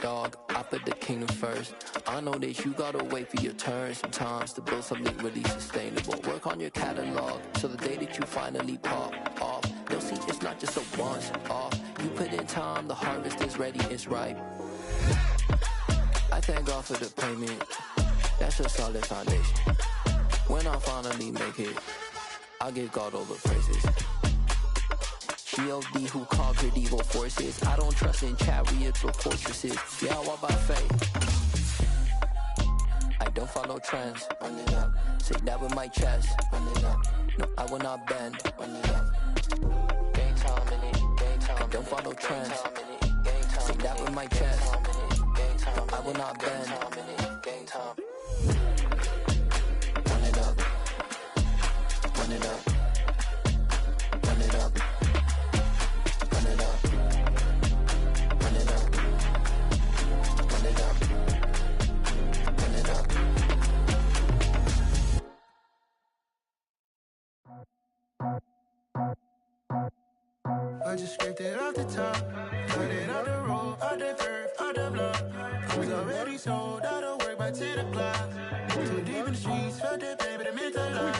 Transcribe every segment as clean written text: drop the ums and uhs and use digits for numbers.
dog, I put the kingdom first. I know that you gotta wait for your turn sometimes to build something really sustainable. Work on your catalog, so the day that you finally pop off, they'll see it's not just a once off. You put in time, the harvest is ready, it's ripe. I thank God for the payment, that's a solid foundation. When I finally make it, I'll give God all the praises. G.O.D. who conquered evil forces. I don't trust in chariots or fortresses. Yeah, I walk by faith. I don't follow trends. Run it up. Say that with my chest. Run it up. No, I will not bend. Run it up. Game time in it. Game time. I don't follow trends. Say that with my chest. No, I will not bend. Game time. Run it up. Run it up. Run it up. Run it up. Run it up. Run it up. Run it up. I just scraped it off the top, cut it out the road, out the curve, out the block. I was already sold, out of work by 10 o'clock. Too deep in the streets, felt that baby, that meant a lot.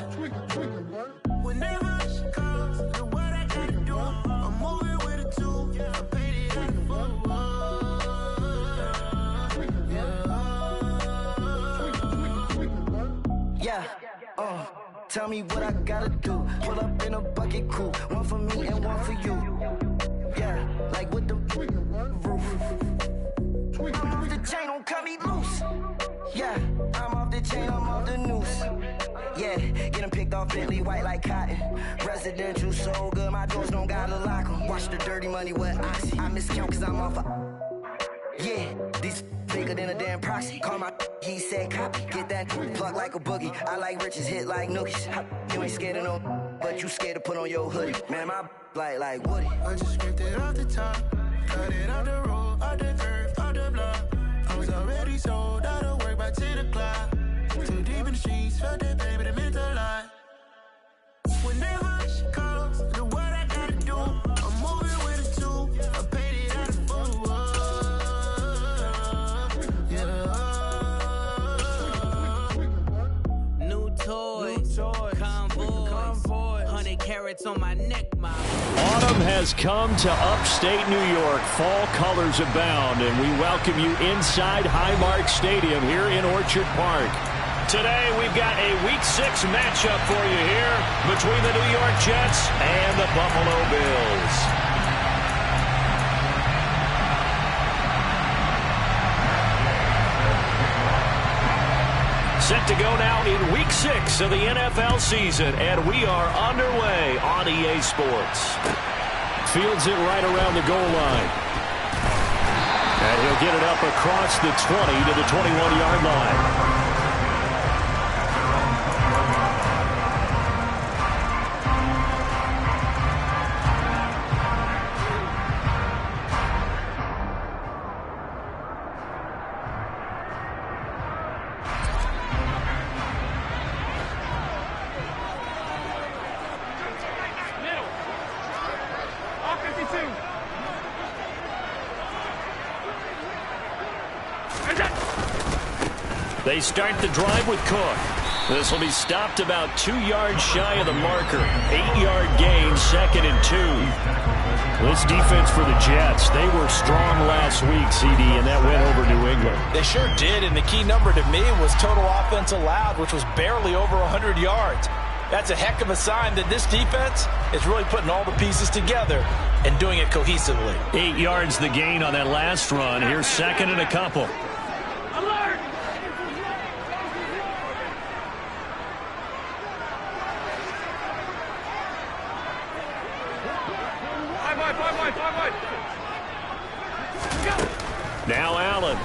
Whenever she calls, do what I gotta do. I'm moving with a two, I paid it out the fool. Yeah, tell me what I gotta do. Pull up in a bucket crew, one for me and one for you. Yeah, like with the roof. I'm off the chain, don't cut me loose. Yeah, I'm off the chain, I'm off the noose. Yeah, getting picked off Bentley, white like cotton. Residential so good, my doors don't gotta lock 'em. Watch the dirty money with oxy. I miscount cause I'm off yeah, these bigger than a damn proxy. Call my he said copy. Get that plug like a boogie. I like riches, hit like nookies. You ain't scared of no, but you scared to put on your hoodie. Man, my like Woody. I just scraped it off the top, cut it out the road, out the curve, out the block. I was already sold, out of work by 10 o'clock. Too deep in the streets, felt that baby, that meant a lot. Whenever she calls, do what I gotta do. I'm moving with a two, I paid it out the fool. New toys, convoys, 100 carats on my neck, my Autumn has come to upstate New York. Fall colors abound, and we welcome you inside Highmark Stadium here in Orchard Park. Today, we've got a Week 6 matchup for you here between the New York Jets and the Buffalo Bills. Set to go now in Week 6 of the NFL season, and we are underway on EA Sports. Fields it right around the goal line. And he'll get it up across the 20 to the 21-yard line. They start the drive with Cook. This will be stopped about 2 yards shy of the marker. 8-yard gain, 2nd and 2. This defense for the Jets, they were strong last week, CD, and that went over New England. They sure did, and the key number to me was total offense allowed, which was barely over 100 yards. That's a heck of a sign that this defense is really putting all the pieces together and doing it cohesively. 8 yards the gain on that last run. Here's 2nd and a couple. Now Allen.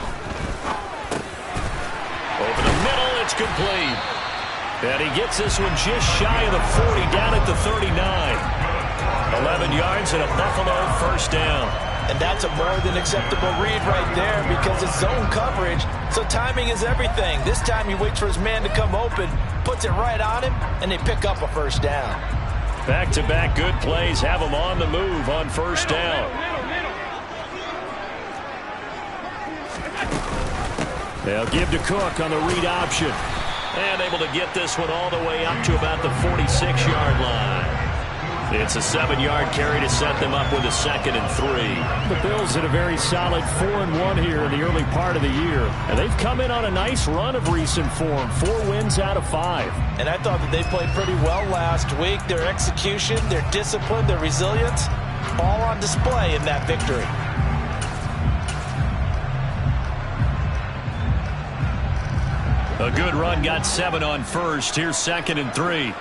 Over the middle, it's complete. And he gets this one just shy of the 40, down at the 39. 11 yards and a Buffalo first down. And that's a more than acceptable read right there because it's zone coverage, so timing is everything. This time he waits for his man to come open, puts it right on him, and they pick up a first down. Back-to-back good plays have him on the move on first down. They'll give to Cook on the read option. And able to get this one all the way up to about the 46-yard line. It's a 7-yard carry to set them up with a 2nd and 3. The Bills had a very solid 4-1 here in the early part of the year. And they've come in on a nice run of recent form. 4 wins out of 5. And I thought that they played pretty well last week. Their execution, their discipline, their resilience, all on display in that victory. A good run, got 7 on first. Here's 2nd and 3.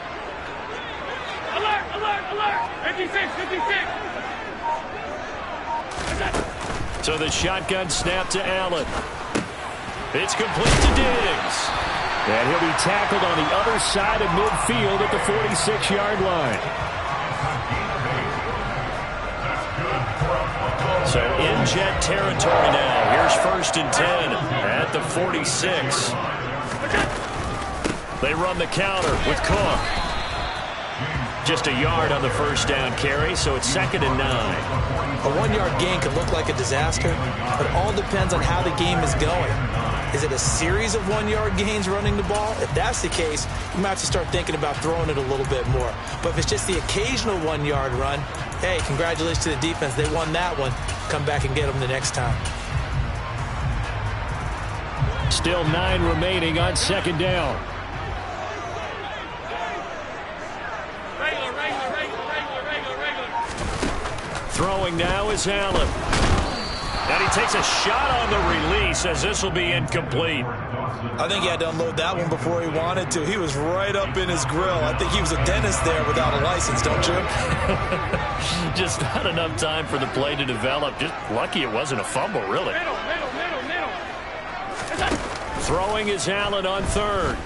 Alert, alert, alert! 56, 56! So the shotgun snap to Allen. It's complete to Diggs. And he'll be tackled on the other side of midfield at the 46-yard line. So in Jet territory now. Here's 1st and 10 at the 46. They run the counter with Cook. Just a yard on the first down carry, so it's 2nd and 9. A 1-yard gain can look like a disaster, but it all depends on how the game is going. Is it a series of 1-yard gains running the ball? If that's the case, you might have to start thinking about throwing it a little bit more. But if it's just the occasional 1-yard run, hey, congratulations to the defense. They won that one. Come back and get them the next time. Still 9 remaining on 2nd down. Throwing now is Allen. And he takes a shot on the release as this will be incomplete. I think he had to unload that one before he wanted to. He was right up in his grill. I think he was a dentist there without a license, don't you? Just not enough time for the play to develop. Just lucky it wasn't a fumble, really. Middle. Throwing is Allen on 3rd.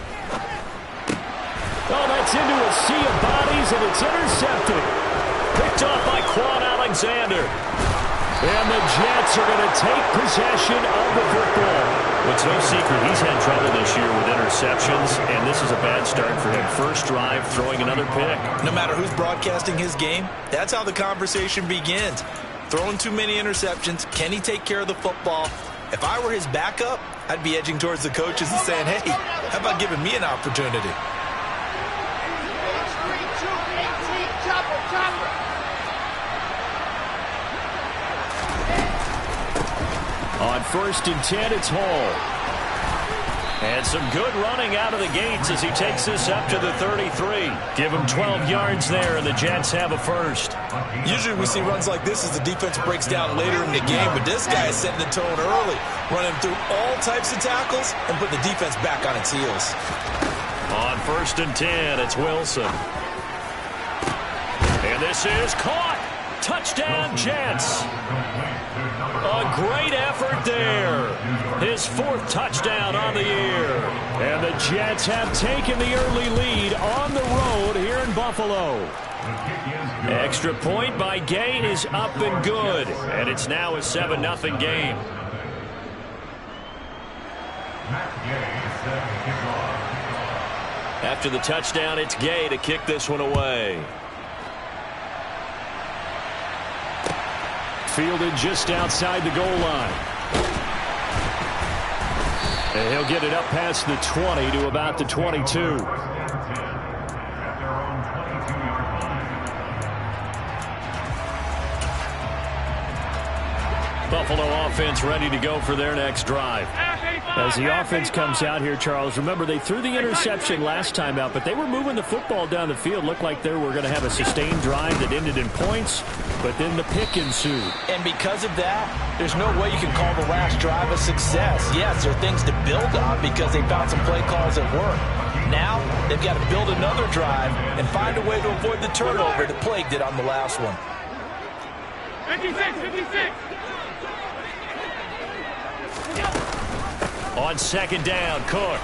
Oh, that's into a sea of bodies, and it's intercepted. Picked off by Quan Alexander. And the Jets are going to take possession of the football. Well, it's no secret he's had trouble this year with interceptions, and this is a bad start for him. First drive, throwing another pick. No matter who's broadcasting his game, that's how the conversation begins. Throwing too many interceptions. Can he take care of the football? If I were his backup, I'd be edging towards the coaches and saying, hey, how about giving me an opportunity? On 1st and 10, it's Hall. And some good running out of the gates as he takes this up to the 33. Give him 12 yards there, and the Jets have a first. Usually we see runs like this as the defense breaks down later in the game, but this guy is setting the tone early, running through all types of tackles and putting the defense back on its heels. On 1st and 10, it's Wilson. And this is caught. Touchdown, Jets. A great effort there. His 4th touchdown on the year. And the Jets have taken the early lead on the road here in Buffalo. Extra point by Gay is up and good. And it's now a 7-0 game. After the touchdown, it's Gay to kick this one away. Fielded just outside the goal line. And he'll get it up past the 20 to about the 22. Buffalo offense ready to go for their next drive. As the offense comes out here, Charles, remember they threw the interception last time out, but they were moving the football down the field. Looked like they were going to have a sustained drive that ended in points, but then the pick ensued. And because of that, there's no way you can call the last drive a success. Yes, there are things to build on because they found some play calls that work. Now, they've got to build another drive and find a way to avoid the turnover that plagued it on the last one. 56. On 2nd down, Cook.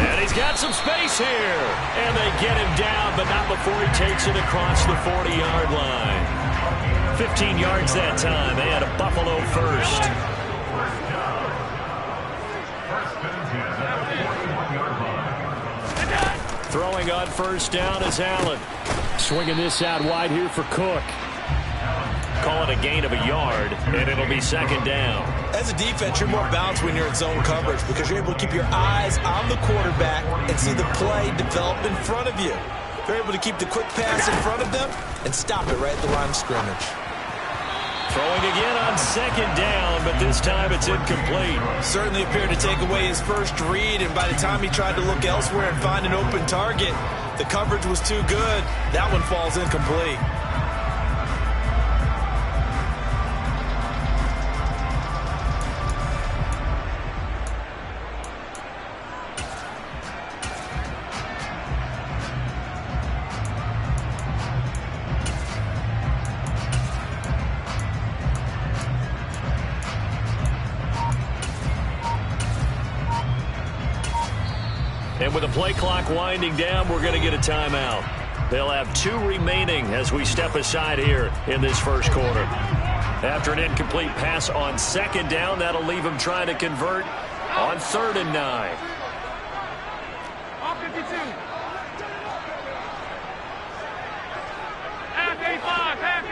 And he's got some space here. And they get him down, but not before he takes it across the 40-yard line. 15 yards that time. They had a Buffalo first. Throwing on 1st down is Allen. Swinging this out wide here for Cook. call it a gain of a yard, and it'll be second down. As a defense, you're more balanced when you're in zone coverage because you're able to keep your eyes on the quarterback and see the play develop in front of you. You're able to keep the quick pass in front of them and stop it right at the line of scrimmage. Throwing again on second down, but this time it's incomplete. Certainly appeared to take away his first read, and by the time he tried to look elsewhere and find an open target, the coverage was too good. That one falls incomplete. And with the play clock winding down, we're going to get a timeout. They'll have 2 remaining as we step aside here in this first quarter. After an incomplete pass on second down, that'll leave them trying to convert on 3rd and 9. All 52. Half 85, half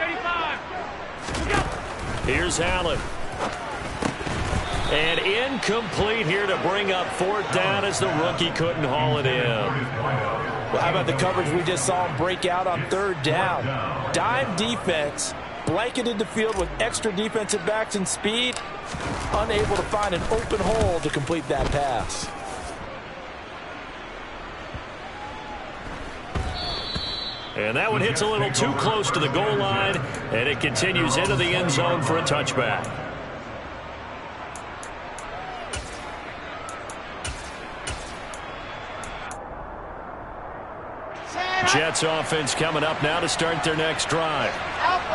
85. Go. Here's Allen. And incomplete here to bring up 4th down as the rookie couldn't haul it in. Well, how about the coverage we just saw him break out on 3rd down? Dime defense, blanketed the field with extra defensive backs and speed, unable to find an open hole to complete that pass. And that one hits a little too close to the goal line, and it continues into the end zone for a touchback. Jets offense coming up now to start their next drive.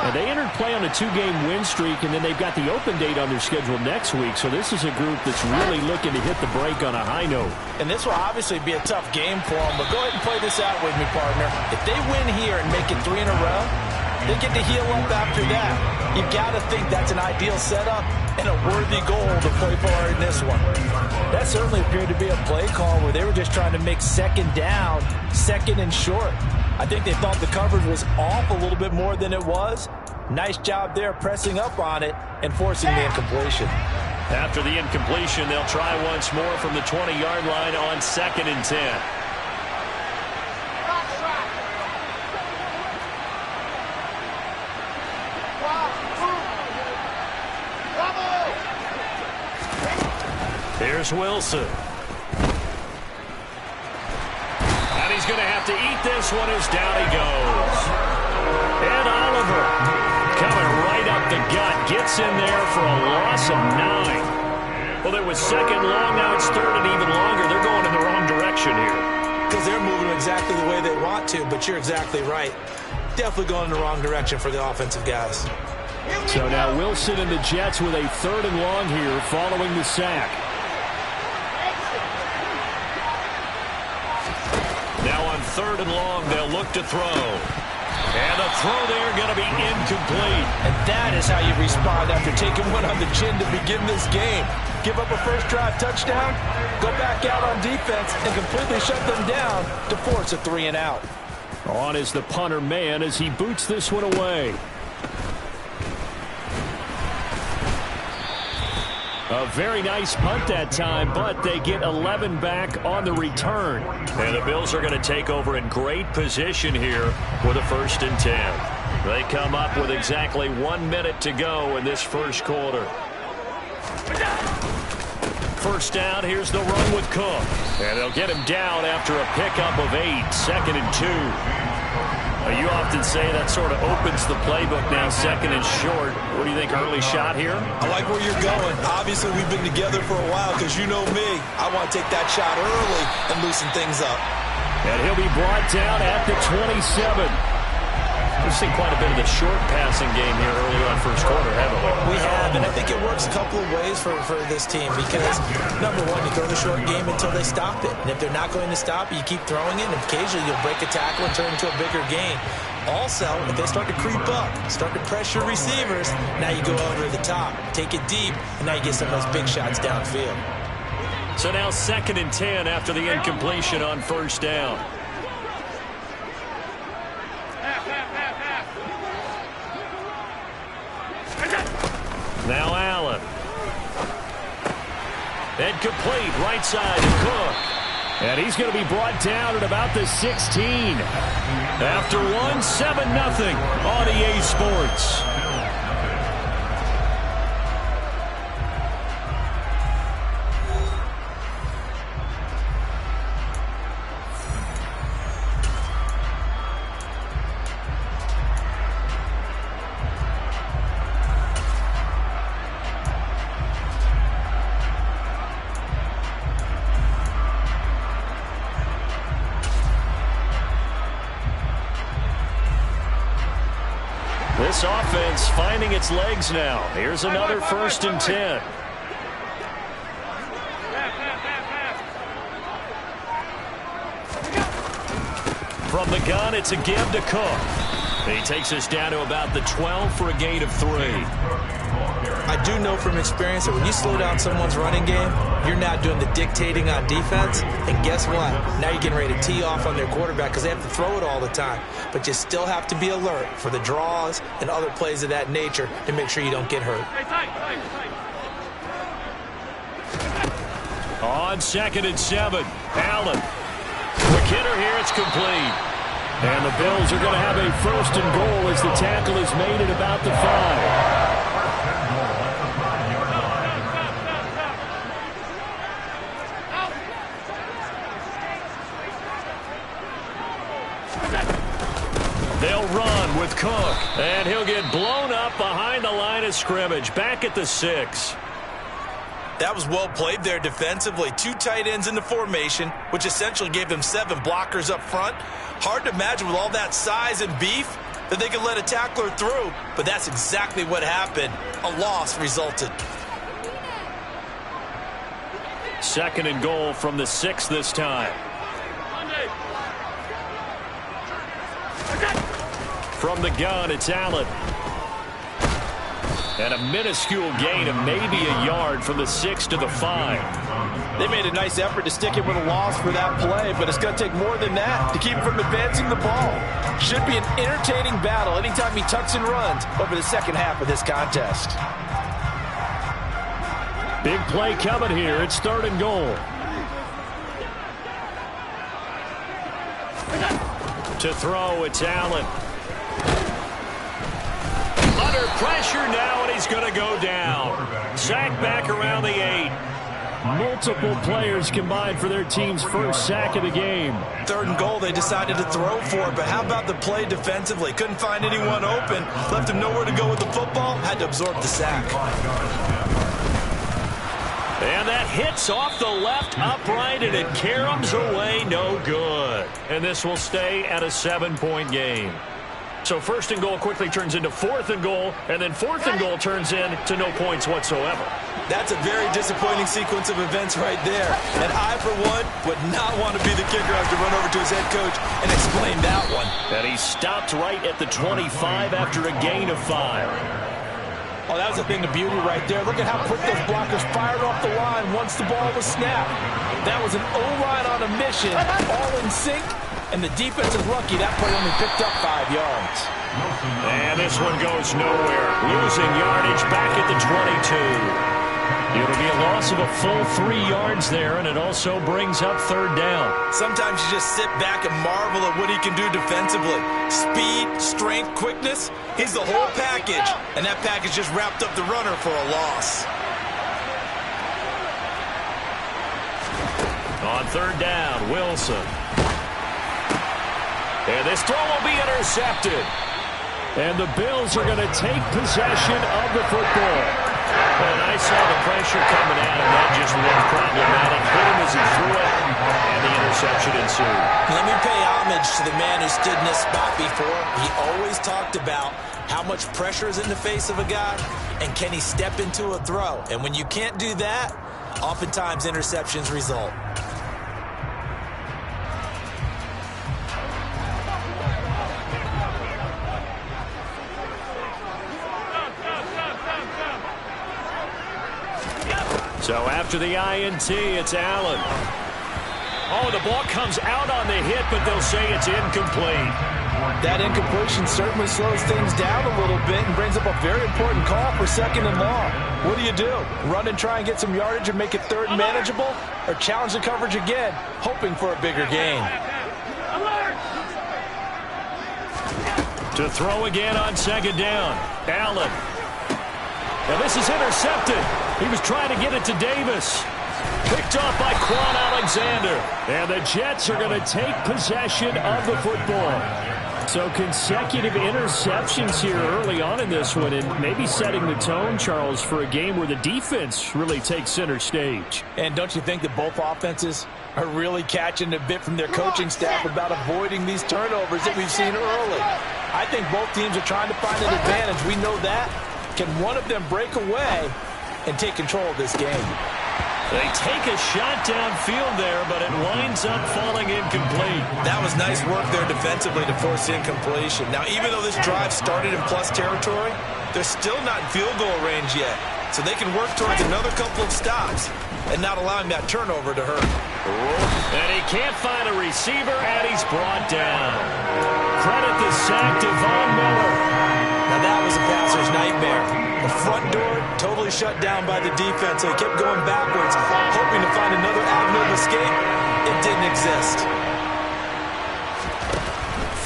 And they entered play on a 2-game win streak, and then they've got the open date on their schedule next week. So this is a group that's really looking to hit the break on a high note. And this will obviously be a tough game for them, but go ahead and play this out with me, partner. If they win here and make it 3 in a row, they get to heal up after that. You've got to think that's an ideal setup and a worthy goal to play for in this one. That certainly appeared to be a play call where they were just trying to make second down, second and short. I think they thought the coverage was off a little bit more than it was. Nice job there pressing up on it and forcing the incompletion. After the incompletion, they'll try once more from the 20-yard line on 2nd and 10. Here's Wilson. And he's going to have to eat this one as down he goes. And Oliver coming right up the gut. Gets in there for a loss of 9. Well, there was second long. Now it's 3rd and even longer. They're going in the wrong direction here. Because they're moving exactly the way they want to, but you're exactly right. Definitely going in the wrong direction for the offensive guys. So now Wilson and the Jets with a 3rd and long here following the sack. Now on 3rd and long, they'll look to throw. And the throw there going to be incomplete. And that is how you respond after taking one on the chin to begin this game. Give up a first drive touchdown, go back out on defense, and completely shut them down to force a 3 and out. On is the punter man as he boots this one away. A very nice punt that time, but they get 11 back on the return. And the Bills are going to take over in great position here with a 1st and 10. They come up with exactly 1 minute to go in this first quarter. First down, here's the run with Cook. And they'll get him down after a pickup of 8, 2nd and 2. You often say that sort of opens the playbook now, 2nd and short. What do you think, early shot here? I like where you're going. Obviously, we've been together for a while because you know me. I want to take that shot early and loosen things up. And he'll be brought down at the 27. We've seen quite a bit of the short passing game here early on first quarter, haven't we? We have, and I think it works a couple of ways for this team because, number one, you throw the short game until they stop it. And if they're not going to stop it, you keep throwing it, and occasionally you'll break a tackle and turn it into a bigger gain. Also, if they start to creep up, start to pressure receivers, now you go over the top, take it deep, and now you get some of those big shots downfield. So now 2nd and 10 after the incompletion on first down. And complete right side to Cook. And he's going to be brought down at about the 16. After one, 7-0 on EA Sports. This offense finding its legs now. Here's another 1st and 10. From the gun, it's a give to Cook. He takes us down to about the 12 for a gain of 3. I do know from experience that when you slow down someone's running game, you're now doing the dictating on defense. And guess what? Now you're getting ready to tee off on their quarterback because they have to throw it all the time. But you still have to be alert for the draws and other plays of that nature to make sure you don't get hurt. On 2nd and 7, Allen. Quick hitter here, it's complete. And the Bills are going to have a 1st and goal as the tackle is made at about the 5. They'll run with Cook, and he'll get blown up behind the line of scrimmage, back at the 6. That was well played there defensively. 2 tight ends in the formation, which essentially gave them 7 blockers up front. Hard to imagine with all that size and beef that they could let a tackler through, but that's exactly what happened. A loss resulted. 2nd and goal from the 6 this time. From the gun, it's Allen. And a minuscule gain of maybe a yard from the 6 to the 5. They made a nice effort to stick him with a loss for that play, but it's going to take more than that to keep him from advancing the ball. Should be an entertaining battle anytime he tucks and runs over the second half of this contest. Big play coming here. It's 3rd and goal. To throw, it's Allen. Under pressure now, and he's going to go down. Sack back around the 8. Multiple players combined for their team's 1st sack of the game. 3rd and goal, they decided to throw for it, but how about the play defensively? Couldn't find anyone open, left him nowhere to go with the football, had to absorb the sack. And that hits off the left upright, and it caroms away, no good. And this will stay at a 7-point game. So 1st and goal quickly turns into 4th and goal, and then 4th and goal turns into no points whatsoever. That's a very disappointing sequence of events right there. And I, for one, would not want to be the kicker after run over to his head coach and explain that one. And he stopped right at the 25 after a gain of 5. Oh, that was a thing of beauty right there. Look at how quick those blockers fired off the line once the ball was snapped. That was an O-line on a mission, all in sync, and the defense is lucky that play only picked up 5 yards. And this one goes nowhere. Losing yardage back at the 22. It'll be a loss of a full 3 yards there, and it also brings up 3rd down. Sometimes you just sit back and marvel at what he can do defensively. Speed, strength, quickness, he's the whole package, and that package just wrapped up the runner for a loss. On 3rd down, Wilson. And this throw will be intercepted. And the Bills are going to take possession of the football. And I saw the pressure coming at him. That just looked problematic. Hit him as he threw it, and the interception ensued. Let me pay homage to the man who stood in this spot before. He always talked about how much pressure is in the face of a guy, and can he step into a throw. And when you can't do that, oftentimes interceptions result. So after the INT, it's Allen. Oh, the ball comes out on the hit, but they'll say it's incomplete. That incompletion certainly slows things down a little bit and brings up a very important call for 2nd and long. What do? Run and try and get some yardage and make it 3rd and manageable? Or challenge the coverage again, hoping for a bigger gain? To throw again on 2nd down. Allen. Now this is intercepted. He was trying to get it to Davis. Picked off by Quan Alexander. And the Jets are going to take possession of the football. So consecutive interceptions here early on in this one, and maybe setting the tone, Charles, for a game where the defense really takes center stage. And don't you think that both offenses are really catching a bit from their coaching staff about avoiding these turnovers that we've seen early? I think both teams are trying to find an advantage. We know that. Can one of them break away and take control of this game? They take a shot downfield there, but it winds up falling incomplete. That was nice work there defensively to force the incompletion. Now, even though this drive started in plus territory, they're still not in field goal range yet. So they can work towards another couple of stops and not allowing that turnover to hurt. And he can't find a receiver, and he's brought down. Credit the sack to Von Miller. Now that was a passer's nightmare. The front door totally shut down by the defense. So he kept going backwards, hoping to find another avenue of escape. It didn't exist.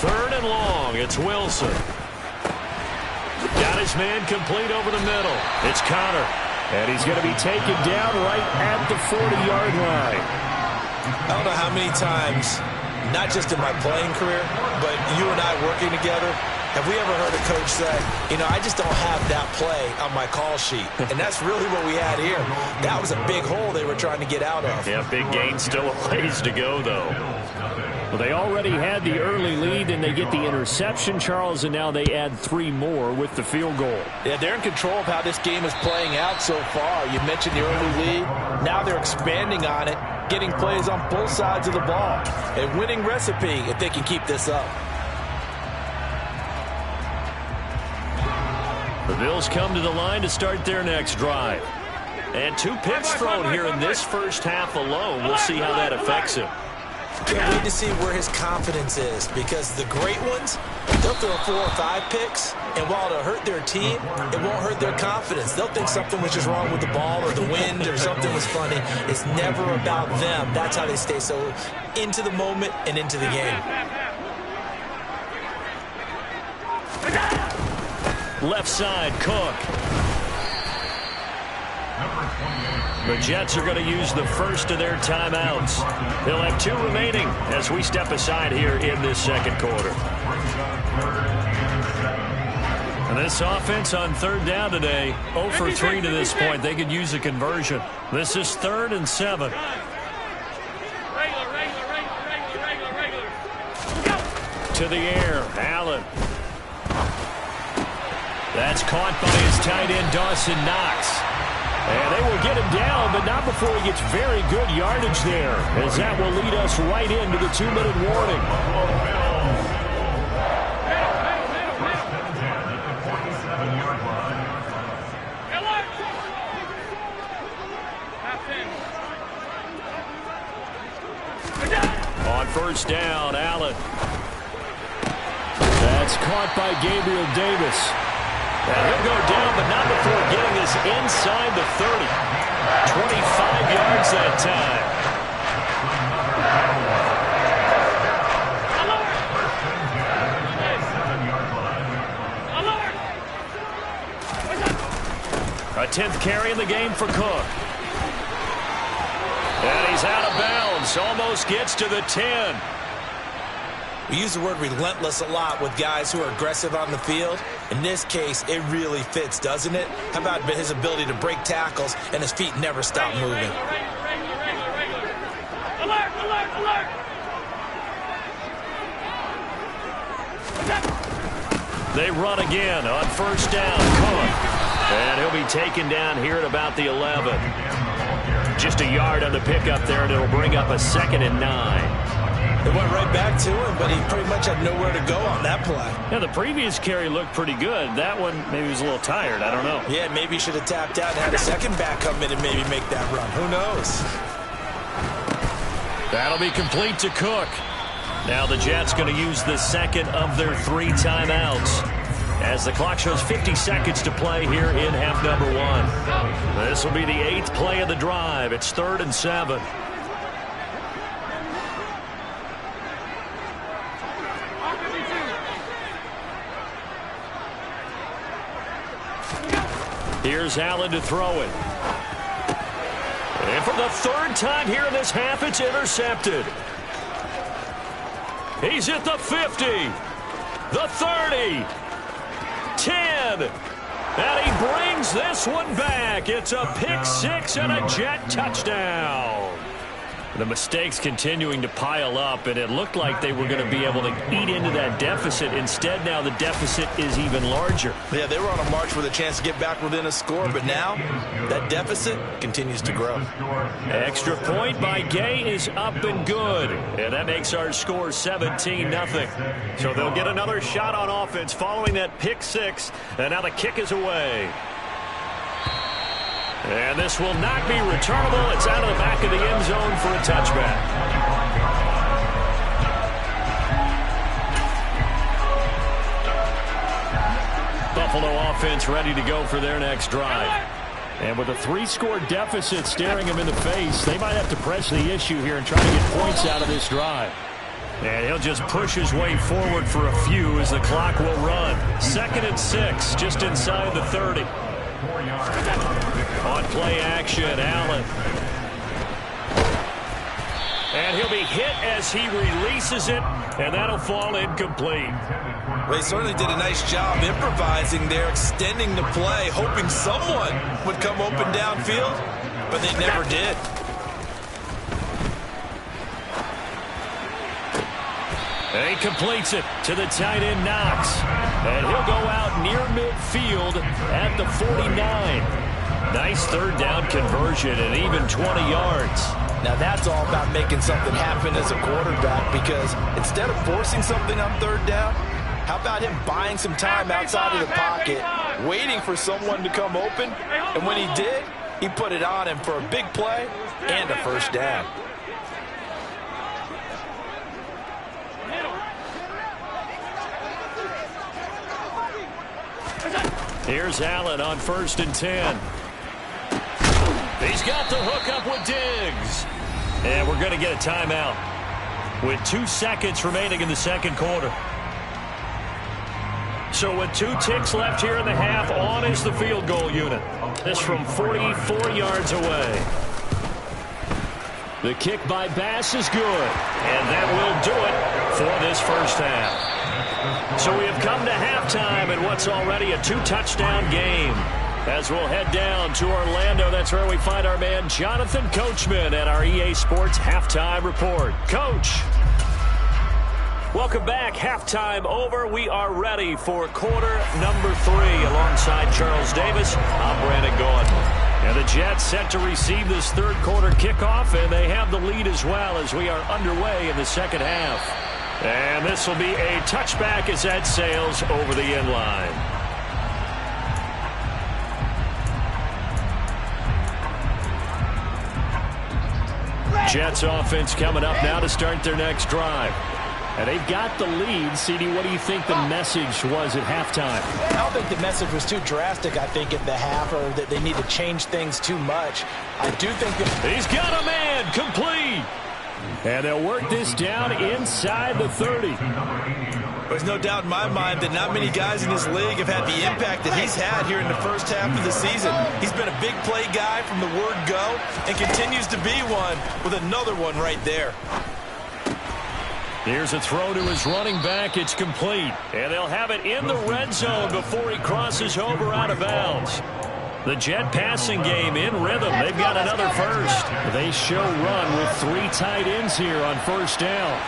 3rd and long. It's Wilson. Got his man complete over the middle. It's Connor. And he's going to be taken down right at the 40-yard line. I don't know how many times, not just in my playing career, but you and I working together, have we ever heard a coach say, you know, I just don't have that play on my call sheet. And that's really what we had here. That was a big hole they were trying to get out of. Yeah, big gain, still a ways to go, though. Well, they already had the early lead, and they get the interception, Charles, and now they add 3 more with the field goal. Yeah, they're in control of how this game is playing out so far. You mentioned the early lead. Now they're expanding on it, getting plays on both sides of the ball. A winning recipe if they can keep this up. The Bills come to the line to start their next drive. And 2 picks thrown here in this first half alone. We'll see how that affects him. Can't wait to see where his confidence is, because the great ones, they'll throw 4 or 5 picks, and while it'll hurt their team, it won't hurt their confidence. They'll think something was just wrong with the ball or the wind or something was funny. It's never about them. That's how they stay so into the moment and into the game. Left side, Cook. The Jets are going to use the first of their timeouts. They'll have 2 remaining as we step aside here in this second quarter. And this offense on 3rd down today, 0 for 3 to this point. They could use a conversion. This is 3rd and 7. To the air, Allen. That's caught by his tight end, Dawson Knox. And they will get him down, but not before he gets very good yardage there, as that will lead us right into the 2-minute warning. On 1st down, Allen. That's caught by Gabriel Davis. And he'll go down, but not before getting this inside the 30. 25 yards that time. A 10th carry in the game for Cook. And he's out of bounds. Almost gets to the 10. We use the word relentless a lot with guys who are aggressive on the field. In this case, it really fits, doesn't it? How about his ability to break tackles and his feet never stop moving? Alert, alert, alert! They run again on 1st down. Cook. And he'll be taken down here at about the 11. Just a yard on the pickup there, and it'll bring up a 2nd and 9. It went right back to him, but he pretty much had nowhere to go on that play. Yeah, the previous carry looked pretty good. That one, maybe he was a little tired. I don't know. Yeah, maybe he should have tapped out and had a second back come in and maybe make that run. Who knows? That'll be complete to Cook. Now the Jets going to use the second of their 3 timeouts as the clock shows 50 seconds to play here in half number 1. This will be the 8th play of the drive. It's 3rd and 7. Here's Allen to throw it. And for the 3rd time here in this half, it's intercepted. He's at the 50, the 30, 10, and he brings this one back. It's a pick 6 and a Jet touchdown. The mistakes continuing to pile up, and it looked like they were going to be able to eat into that deficit. Instead, now the deficit is even larger. Yeah, they were on a march for the chance to get back within a score, but now that deficit continues to grow. Extra point by Gay is up and good, and that makes our score 17-0. So they'll get another shot on offense following that pick 6, and now the kick is away. And this will not be returnable. It's out of the back of the end zone for a touchback. Buffalo offense ready to go for their next drive. And with a 3-score deficit staring them in the face, they might have to press the issue here and try to get points out of this drive. And he'll just push his way forward for a few as the clock will run. 2nd and 6, just inside the 30. On play action, Allen. And he'll be hit as he releases it, and that'll fall incomplete. Well, he certainly did a nice job improvising there, extending the play, hoping someone would come open downfield, but they never did. And he completes it to the tight end, Knox. And he'll go out near midfield at the 49. Nice 3rd down conversion and even 20 yards. Now that's all about making something happen as a quarterback, because instead of forcing something on 3rd down, how about him buying some time outside of the pocket, waiting for someone to come open, and when he did, he put it on him for a big play and a 1st down. Here's Allen on 1st and 10. He's got the hook up with Diggs. And we're going to get a timeout with 2 seconds remaining in the 2nd quarter. So with 2 ticks left here in the half, on is the field goal unit. This from 44 yards away. The kick by Bass is good. And that will do it for this 1st half. So we have come to halftime in what's already a 2-touchdown game. As we'll head down to Orlando, that's where we find our man Jonathan Coachman at our EA Sports Halftime Report. Coach, welcome back. Halftime over. We are ready for quarter number 3. Alongside Charles Davis, I'm Brandon Gordon. And the Jets set to receive this 3rd quarter kickoff, and they have the lead as well as we are underway in the 2nd half. And this will be a touchback as that sails over the end line. Jets offense coming up now to start their next drive. And they've got the lead. CD, what do you think the message was at halftime? I don't think the message was too drastic, I think, at the half, or that they need to change things too much. I do think that... He's got a man complete. And they'll work this down inside the 30. There's no doubt in my mind that not many guys in this league have had the impact that he's had here in the 1st half of the season. He's been a big play guy from the word go and continues to be one with another one right there. Here's a throw to his running back. It's complete. And they'll have it in the red zone before he crosses over out of bounds. The Jet passing game in rhythm. They've got another 1st. They show run with 3 tight ends here on 1st down.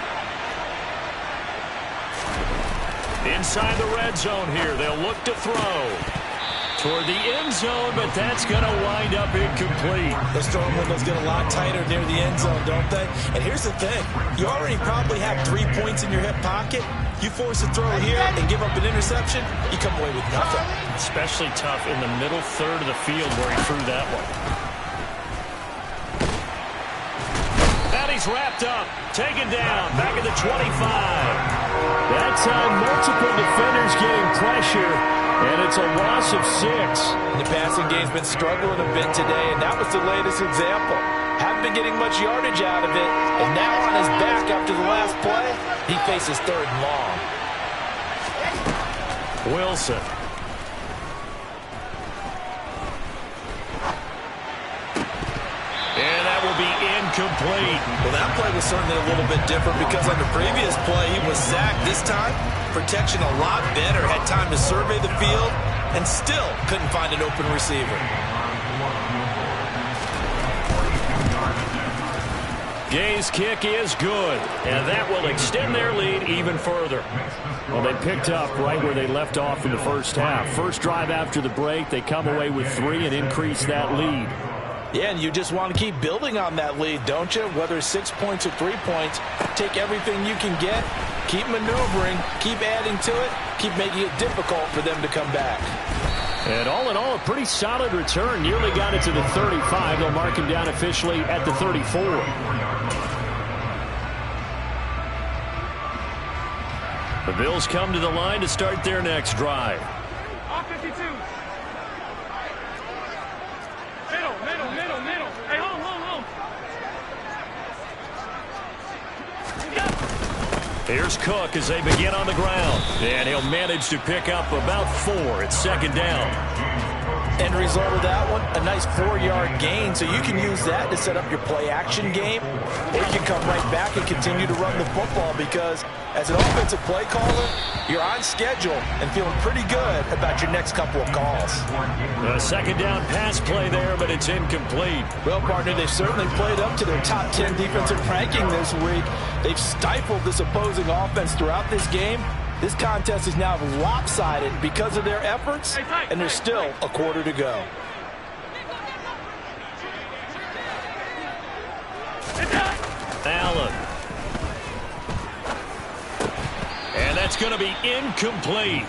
Inside the red zone here, they'll look to throw toward the end zone, but that's going to wind up incomplete. Those throwing windows get a lot tighter near the end zone, don't they? And here's the thing. You already probably have 3 points in your hip pocket. You force a throw here and give up an interception, you come away with nothing. Especially tough in the middle 3rd of the field where he threw that one. And he's Bill's wrapped up, taken down, back at the 25. That time, multiple defenders getting pressure, and it's a loss of 6. The passing game's been struggling a bit today, and that was the latest example. Haven't been getting much yardage out of it, and now on his back after the last play, he faces 3rd and long. Wilson. And that will be incomplete. Well, that play was certainly a little bit different because on the previous play, he was sacked. This time, protection a lot better. Had time to survey the field and still couldn't find an open receiver. Gay's kick is good, and that will extend their lead even further. Well, they picked up right where they left off in the first half. First drive after the break, they come away with 3 and increase that lead. Yeah, and you just want to keep building on that lead, don't you? Whether it's 6 points or 3 points, take everything you can get, keep maneuvering, keep adding to it, keep making it difficult for them to come back. And all in all, a pretty solid return. Nearly got it to the 35. They'll mark him down officially at the 34. The Bills come to the line to start their next drive. Off 52. Middle. Hey, home. Here's Cook as they begin on the ground. And he'll manage to pick up about 4. It's 2nd down. End result of that one, a nice 4-yard gain, so you can use that to set up your play-action game, or you can come right back and continue to run the football because as an offensive play caller, you're on schedule and feeling pretty good about your next couple of calls. A 2nd down pass play there, but it's incomplete. Well, partner, they've certainly played up to their top 10 defensive ranking this week. They've stifled this opposing offense throughout this game. This contest is now lopsided because of their efforts, and there's still a quarter to go. Allen. And that's going to be incomplete.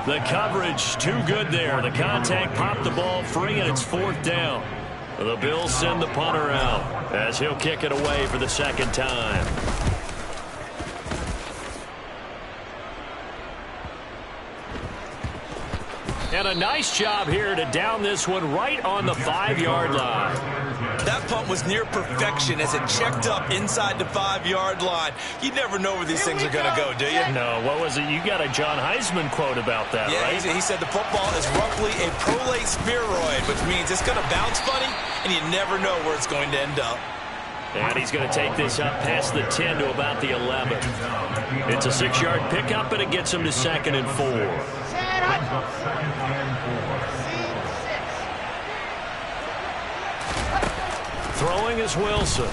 The coverage too good there. The contact popped the ball free, and it's 4th down. The Bills send the punter out as he'll kick it away for the 2nd time. And a nice job here to down this one right on the 5-yard line. That punt was near perfection as it checked up inside the 5-yard line. You never know where these things are going to go, do you? No, what was it? You got a John Heisman quote about that, yeah, right? He said the football is roughly a prolate spheroid, which means it's going to bounce funny, and you never know where it's going to end up. And he's going to take this up past the 10 to about the 11. It's a 6-yard pickup, and it gets him to 2nd and 4. Throwing is Wilson.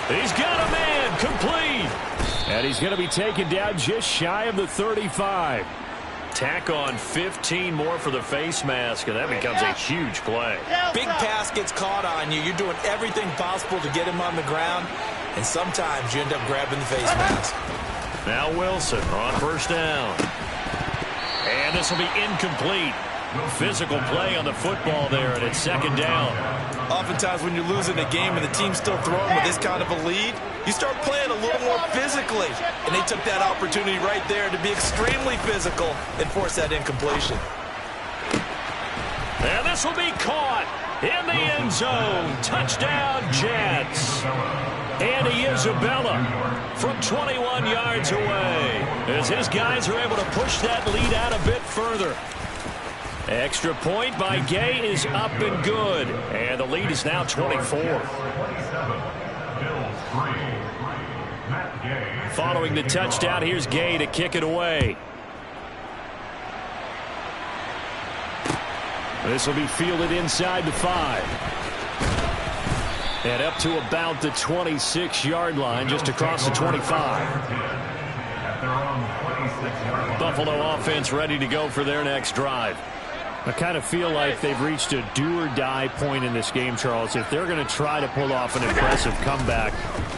He's got a man, complete. And he's going to be taken down just shy of the 35. Tack on 15 more for the face mask, and that becomes a huge play. Big pass gets caught on you. You're doing everything possible to get him on the ground, and sometimes you end up grabbing the face mask. Now Wilson on 1st down. And this will be incomplete. Physical play on the football there, and it's 2nd down. Oftentimes when you're losing a game and the team's still throwing with this kind of a lead, you start playing a little more physically. And they took that opportunity right there to be extremely physical and force that incompletion. And this will be caught in the end zone. Touchdown, Jets. Andy Isabella from 21 yards away as his guys are able to push that lead out a bit further. Extra point by Gay is up and good, and the lead is now 24. Following the touchdown, here's Gay to kick it away. This will be fielded inside the 5. And up to about the 26-yard line, just across the 25. Buffalo offense ready to go for their next drive. I kind of feel like they've reached a do-or-die point in this game, Charles. If they're going to try to pull off an impressive comeback,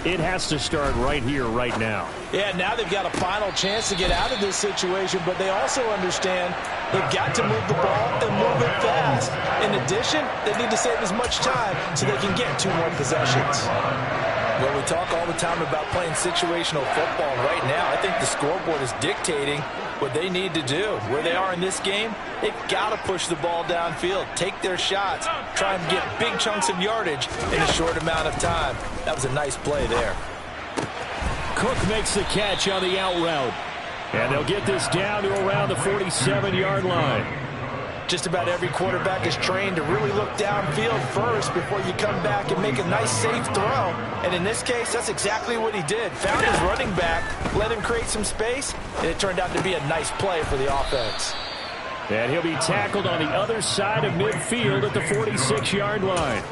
it has to start right here, right now. Yeah, now they've got a final chance to get out of this situation, but they also understand they've got to move the ball and move it fast. In addition, they need to save as much time so they can get 2 more possessions. Well, we talk all the time about playing situational football. Right now, I think the scoreboard is dictating what they need to do. Where they are in this game, they've got to push the ball downfield, take their shots, try and get big chunks of yardage in a short amount of time. That was a nice play there. Cook makes the catch on the out route. And they'll get this down to around the 47-yard line. Just about every quarterback is trained to really look downfield first before you come back and make a nice, safe throw. And in this case, that's exactly what he did. Found his running back, let him create some space, and it turned out to be a nice play for the offense. And he'll be tackled on the other side of midfield at the 46-yard line.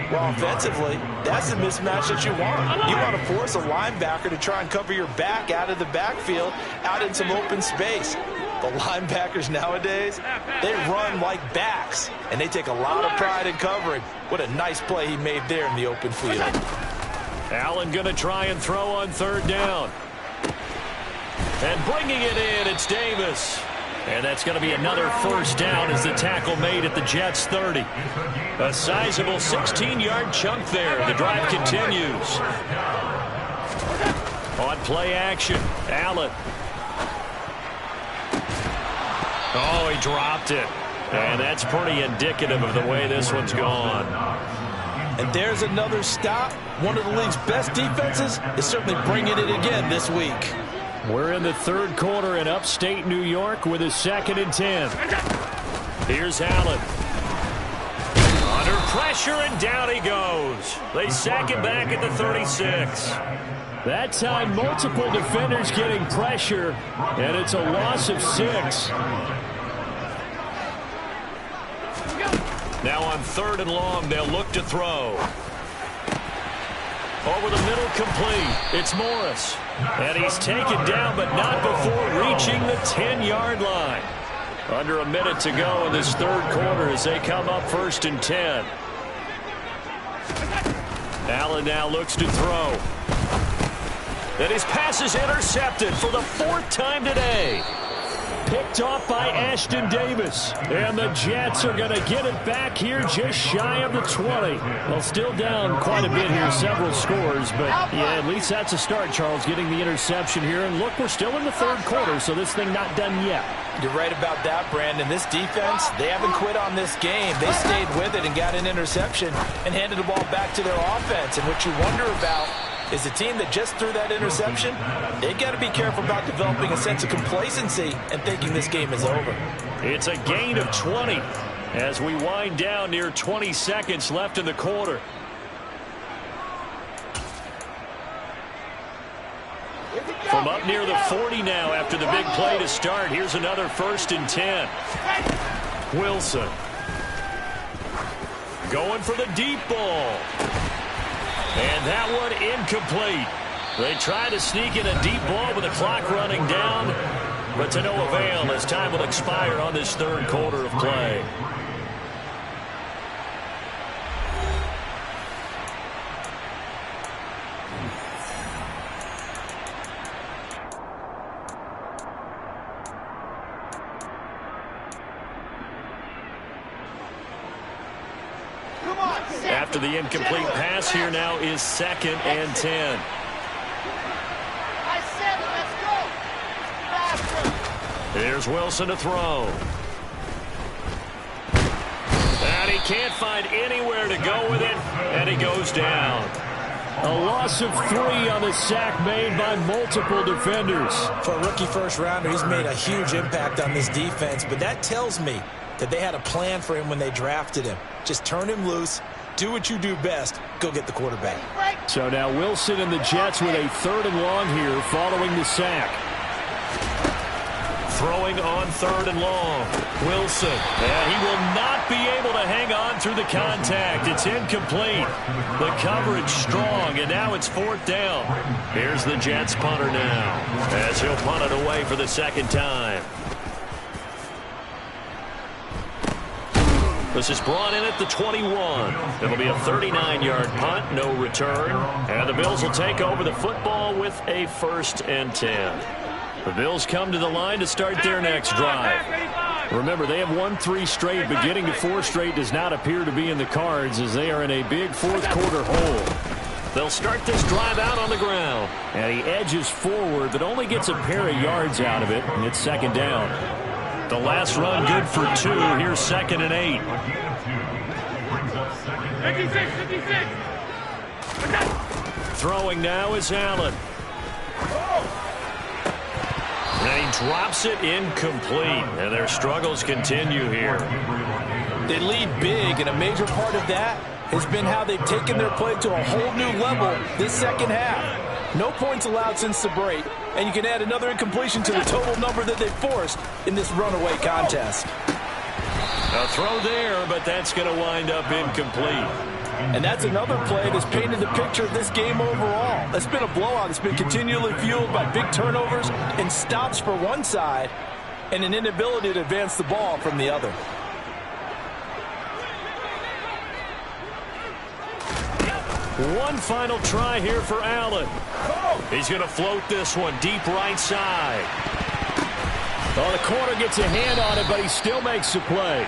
Well, offensively, that's the mismatch that you want. You want to force a linebacker to try and cover your back out of the backfield, out in some open space. The linebackers nowadays, they run like backs, and they take a lot of pride in covering. What a nice play he made there in the open field. Allen going to try and throw on 3rd down. And bringing it in, it's Davis. And that's going to be another 1st down as the tackle made at the Jets' 30. A sizable 16-yard chunk there. The drive continues. On play action, Allen. Oh, he dropped it. And that's pretty indicative of the way this one's gone. And there's another stop. One of the league's best defenses is certainly bringing it again this week. We're in the 3rd quarter in upstate New York with a 2nd and 10. Here's Allen. Under pressure, and down he goes. They sack him back at the 36. That time, multiple defenders getting pressure, and it's a loss of 6. Now on 3rd and long, they'll look to throw. Over the middle, complete. It's Morris. And he's taken down, but not before reaching the 10-yard line. Under a minute to go in this 3rd quarter as they come up 1st and 10. Allen now looks to throw. And his pass is intercepted for the 4th time today. Picked off by Ashton Davis. And the Jets are going to get it back here just shy of the 20. Well, still down quite a bit here, several scores. But, yeah, at least that's a start, Charles, getting the interception here. And, look, we're still in the 3rd quarter, so this thing not done yet. You're right about that, Brandon. This defense, they haven't quit on this game. They stayed with it and got an interception and handed the ball back to their offense. And what you wonder about is the team that just threw that interception, they got to be careful about developing a sense of complacency and thinking this game is over. It's a gain of 20 as we wind down near 20 seconds left in the quarter. From up near the 40 now after the big play to start, here's another 1st and 10. Wilson going for the deep ball. And that one incomplete. They try to sneak in a deep ball with the clock running down, but to no avail as time will expire on this 3rd quarter of play. After the incomplete pass, here now is 2nd and 10. Here's Wilson to throw. And he can't find anywhere to go with it, and he goes down. A loss of 3 on the sack made by multiple defenders. For a rookie first-rounder, he's made a huge impact on this defense, but that tells me that they had a plan for him when they drafted him. Just turn him loose, do what you do best, go get the quarterback. So now Wilson and the Jets with a 3rd and long here following the sack. Throwing on 3rd and long. Wilson. And he will not be able to hang on through the contact. It's incomplete. The coverage strong, and now it's 4th down. Here's the Jets punter now as he'll punt it away for the 2nd time. This is brought in at the 21. It'll be a 39-yard punt, no return. And the Bills will take over the football with a 1st and 10. The Bills come to the line to start their next drive. Remember, they have won 3 straight, but getting to 4 straight does not appear to be in the cards as they are in a big 4th quarter hole. They'll start this drive out on the ground. And he edges forward, but only gets a pair of yards out of it, and it's 2nd down. The last run good for 2. Here's 2nd and 8. 56. Throwing now is Allen. And he drops it incomplete. And their struggles continue here. They lead big, and a major part of that has been how they've taken their play to a whole new level this second half. No points allowed since the break, and you can add another incompletion to the total number that they forced in this runaway contest. A throw there, but that's going to wind up incomplete. And that's another play that's painted the picture of this game overall. It's been a blowout. It's been continually fueled by big turnovers and stops for one side and an inability to advance the ball from the other. One final try here for Allen. He's going to float this one deep right side. Oh, the corner gets a hand on it, but he still makes the play.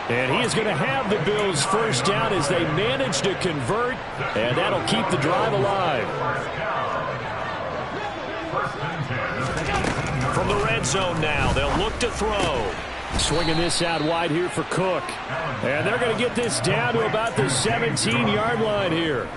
And he is going to have the Bills' 1st down as they manage to convert, and that'll keep the drive alive. From the red zone now, they'll look to throw. Swinging this out wide here for Cook. And they're going to get this down to about the 17-yard line here.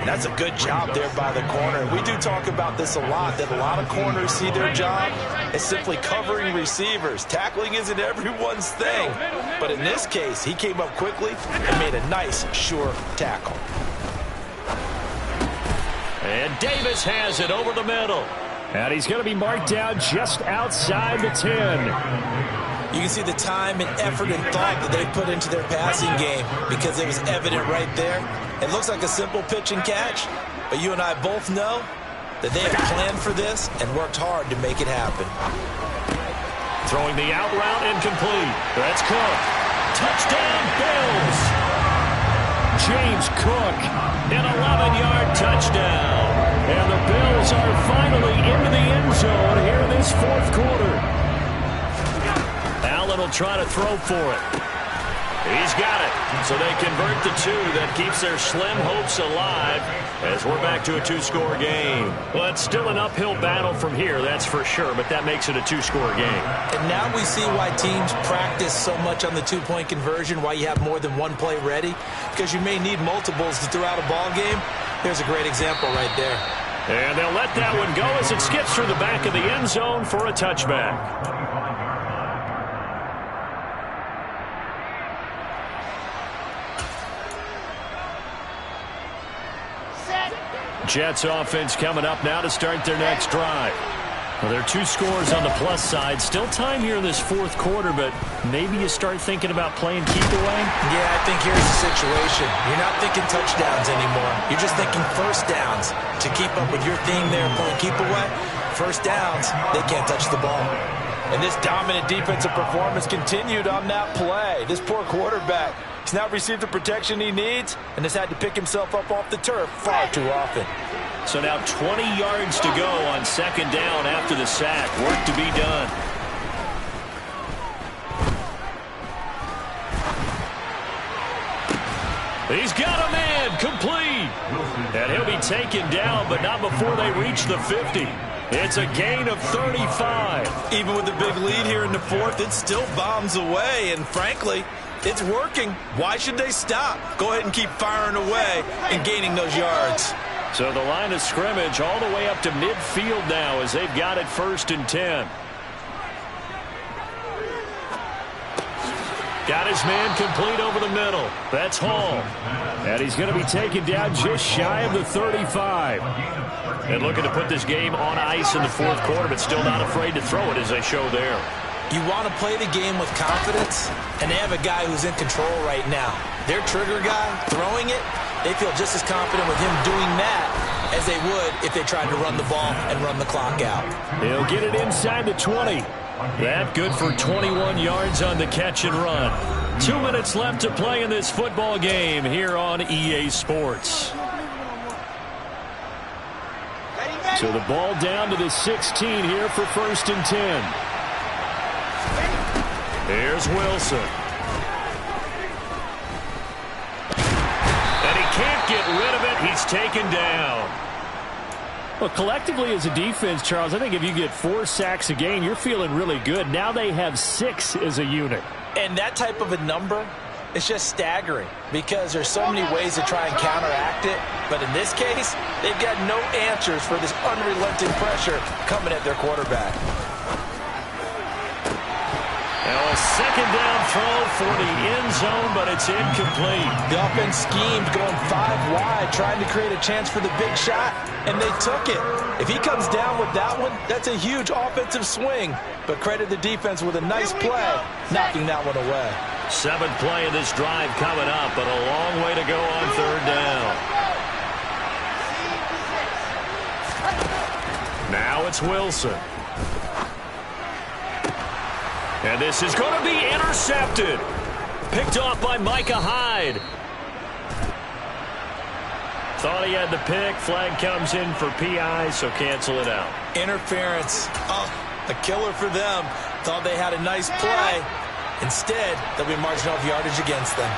That's a good job there by the corner. We do talk about this a lot, that a lot of corners see their job as simply covering receivers. Tackling isn't everyone's thing. But in this case, he came up quickly and made a nice, sure tackle. And Davis has it over the middle. And he's going to be marked down just outside the 10. You can see the time and effort and thought that they put into their passing game because it was evident right there. It looks like a simple pitch and catch, but you and I both know that they have planned for this and worked hard to make it happen. Throwing the out route incomplete. That's Cook. Touchdown, Bills. James Cook, an 11-yard touchdown. And the Bills are finally into the end zone here in this 4th quarter. Allen will try to throw for it. He's got it. So they convert the 2. That keeps their slim hopes alive as we're back to a 2-score game. Well, it's still an uphill battle from here, that's for sure, but that makes it a 2-score game. And now we see why teams practice so much on the 2-point conversion, why you have more than one play ready, because you may need multiples to throw out a ball game. Here's a great example right there. And they'll let that one go as it skips through the back of the end zone for a touchback. Jets offense coming up now to start their next drive. Well, there are 2 scores on the plus side. Still time here in this 4th quarter, but maybe you start thinking about playing keep away? Yeah, I think here's the situation. You're not thinking touchdowns anymore. You're just thinking 1st downs. To keep up with your theme there, playing keep away, 1st downs, they can't touch the ball. And this dominant defensive performance continued on that play. This poor quarterback, he's not received the protection he needs and has had to pick himself up off the turf far too often. So now 20 yards to go on 2nd down after the sack. Work to be done. He's got a man complete. And he'll be taken down, but not before they reach the 50. It's a gain of 35. Even with the big lead here in the 4th, it still bombs away. And frankly, it's working. Why should they stop? Go ahead and keep firing away and gaining those yards. So the line of scrimmage all the way up to midfield now as they've got it 1st and 10. Got his man complete over the middle. That's Hall. And he's going to be taken down just shy of the 35. And looking to put this game on ice in the 4th quarter, but still not afraid to throw it as they show there. You want to play the game with confidence, and they have a guy who's in control right now. Their trigger guy throwing it, they feel just as confident with him doing that as they would if they tried to run the ball and run the clock out. He'll get it inside the 20. That good for 21 yards on the catch and run. 2 minutes left to play in this football game here on EA Sports. So the ball down to the 16 here for 1st and 10. Here's Wilson. And he can't get rid of it. He's taken down. Well, collectively as a defense, Charles, I think if you get 4 sacks a game, you're feeling really good. Now they have 6 as a unit. And that type of a number is just staggering because there's so many ways to try and counteract it. But in this case, they've got no answers for this unrelenting pressure coming at their quarterback. Now a 2nd down throw for the end zone, but it's incomplete. The offense schemed going 5 wide, trying to create a chance for the big shot, and they took it. If he comes down with that one, that's a huge offensive swing. But credit the defense with a nice play, knocking that one away. 7th play of this drive coming up, but a long way to go on 3rd down. Now it's Wilson. And this is going to be intercepted. Picked off by Micah Hyde. Thought he had the pick. Flag comes in for PI, so cancel it out. Interference. Oh, a killer for them. Thought they had a nice play. Instead, they'll be marching off yardage against them.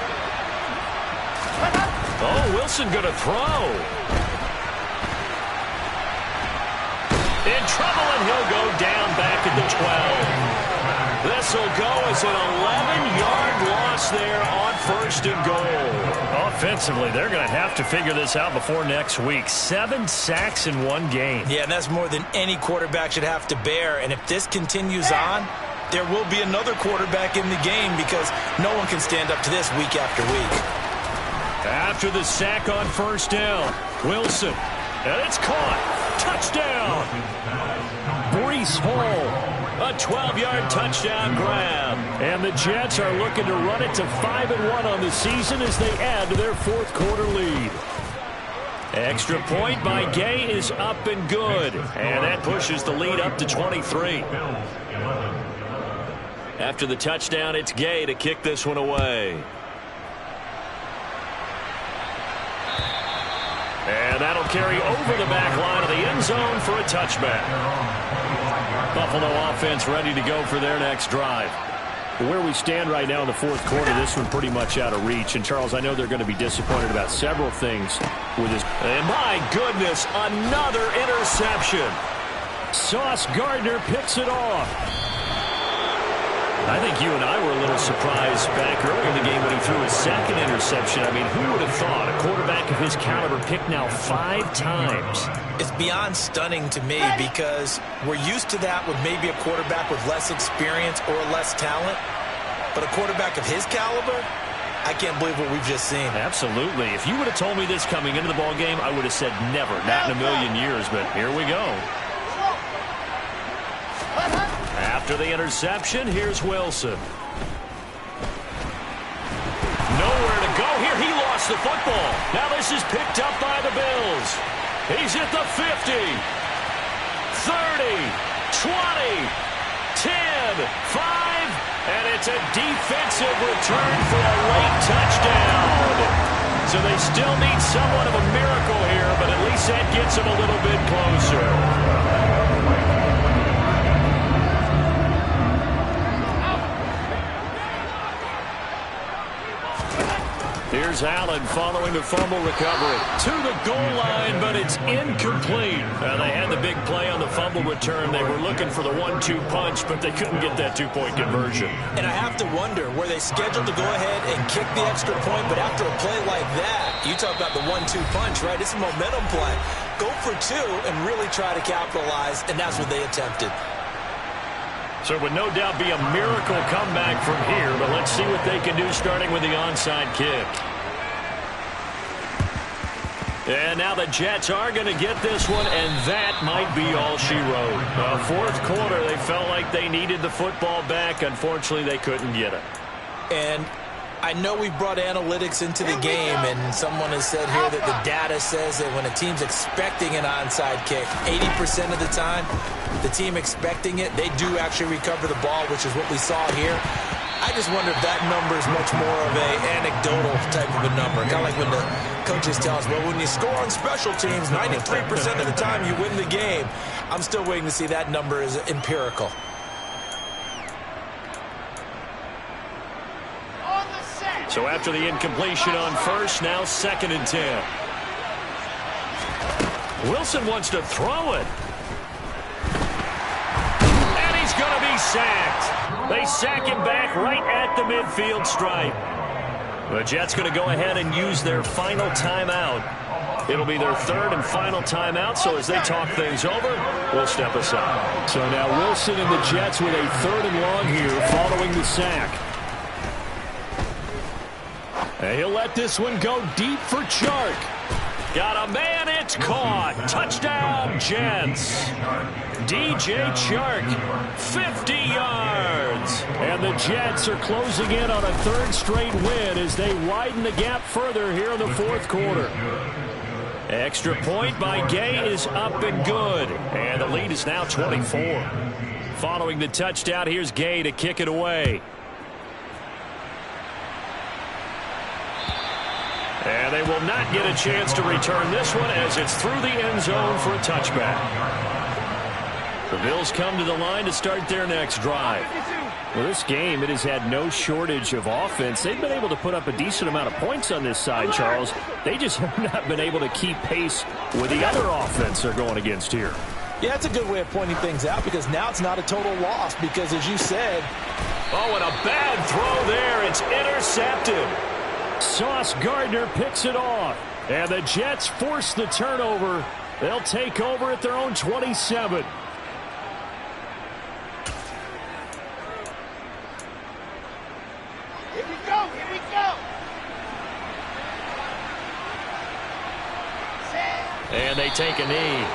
Oh, Wilson going to throw. In trouble, and he'll go down back at the 12. This will go as an 11-yard loss there on 1st and goal. Offensively, they're going to have to figure this out before next week. 7 sacks in 1 game. Yeah, and that's more than any quarterback should have to bear. And if this continues on, there will be another quarterback in the game because no one can stand up to this week after week. After the sack on 1st down, Wilson, and it's caught. Touchdown. Breece Hall. A 12-yard touchdown grab. And the Jets are looking to run it to 5-1 on the season as they add to their 4th quarter lead. Extra point by Gay is up and good. And that pushes the lead up to 23. After the touchdown, it's Gay to kick this one away. And that'll carry over the back line of the end zone for a touchback. Buffalo offense ready to go for their next drive. Where we stand right now in the 4th quarter, this one pretty much out of reach. And, Charles, I know they're going to be disappointed about several things with this. And, my goodness, another interception. Sauce Gardner picks it off. I think you and I were a little surprised back early in the game when he threw his 2nd interception. I mean, who would have thought a quarterback of his caliber picked now 5 times? It's beyond stunning to me because we're used to that with maybe a quarterback with less experience or less talent. But a quarterback of his caliber, I can't believe what we've just seen. Absolutely. If you would have told me this coming into the ballgame, I would have said never, not in a million years. But here we go. After the interception, here's Wilson. Nowhere to go here. He lost the football. Now this is picked up by the Bills. He's at the 50, 30, 20, 10, 5, and it's a defensive return for a late touchdown. So they still need somewhat of a miracle here, but at least that gets them a little bit closer. Here's Allen following the fumble recovery. To the goal line, but it's incomplete. They had the big play on the fumble return. They were looking for the 1-2 punch, but they couldn't get that 2-point conversion. And I have to wonder, were they scheduled to go ahead and kick the extra point, but after a play like that, you talk about the 1-2 punch, right? It's a momentum play. Go for 2 and really try to capitalize, and that's what they attempted. So it would no doubt be a miracle comeback from here, but let's see what they can do starting with the onside kick. And now the Jets are going to get this one, and that might be all she wrote. 4th quarter, they felt like they needed the football back. Unfortunately, they couldn't get it. And I know we brought analytics into the game, and someone has said here that the data says that when a team's expecting an onside kick, 80% of the time, the team expecting it, they do actually recover the ball, which is what we saw here. I just wonder if that number is much more of a anecdotal type of a number. Kind of like when the coaches tell us, well, when you score on special teams, 93% of the time you win the game. I'm still waiting to see that number is empirical. So after the incompletion on first, now 2nd and 10. Wilson wants to throw it. And he's going to be sacked. They sack him back right at the midfield stripe. The Jets going to go ahead and use their final timeout. It'll be their 3rd and final timeout, so as they talk things over, we'll step aside. So now Wilson and the Jets with a 3rd and long here following the sack. And he'll let this one go deep for Chark. Got a man, it's caught. Touchdown, Jets. DJ Chark, 50 yards. And the Jets are closing in on a 3rd straight win as they widen the gap further here in the 4th quarter. Extra point by Gay is up and good. And the lead is now 24. Following the touchdown, here's Gay to kick it away. And they will not get a chance to return this one as it's through the end zone for a touchback. The Bills come to the line to start their next drive. Well, this game, it has had no shortage of offense. They've been able to put up a decent amount of points on this side, Charles. They just have not been able to keep pace with the other offense they're going against here. Yeah, that's a good way of pointing things out because now it's not a total loss because, as you said... Oh, and a bad throw there. It's intercepted. Sauce Gardner picks it off. And the Jets force the turnover. They'll take over at their own 27. Here we go, here we go. And they take a knee.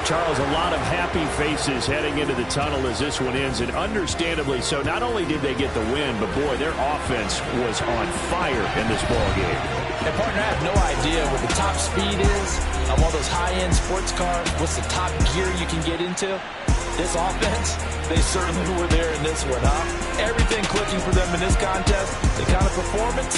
Charles, a lot of happy faces heading into the tunnel as this one ends, and understandably so. Not only did they get the win, but boy, their offense was on fire in this ball game. And partner, I have no idea what the top speed is of all those high-end sports cars. What's the top gear you can get into? This offense, they certainly were there in this one, huh? Everything clicking for them in this contest, the kind of performance.